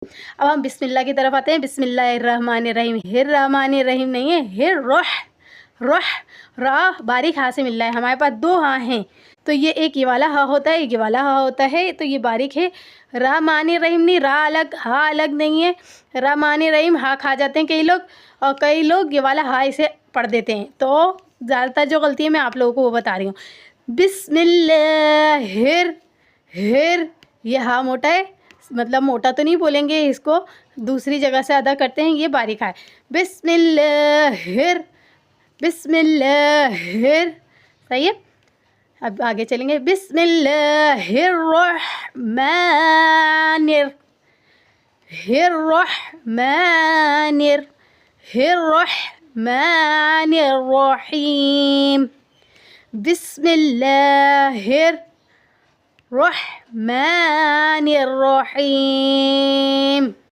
اب ہم بسم اللہ کی طرف آتے ہیں. بسم اللہ الرحمن الرحیم. الرحمن الرحیم نہیں ہے، رح را باریک ہاں سے مل رہا ہے. ہمارے پاس دو ہاں ہیں، تو یہ ایک یہ والا ہاں ہوتا ہے، ایک یہ والا ہاں ہوتا ہے، تو یہ باریک ہے. رحمان الرحیم نہیں، را الگ ہاں الگ نہیں ہے. رحمان الرحیم ہاں کھا جاتے ہیں کئی لوگ، اور کئی لوگ یہ والا ہاں اسے پڑھ دیتے ہیں. تو زیادہ تر جو غلطی ہے میں آپ لوگوں کو وہ بتا رہی ہوں. بسم اللہ ہر یہ ہاں موٹا ہے، مطلب موٹا تو نہیں بولیں گے اس کو، دوسری جگہ سے ادا کرتے ہیں. یہ باریک ہے. بسم اللہ صحیح ہے. اب آگے چلیں گے. بسم اللہ الرحمن الرحیم. بسم اللہ الرحمن الرحیم.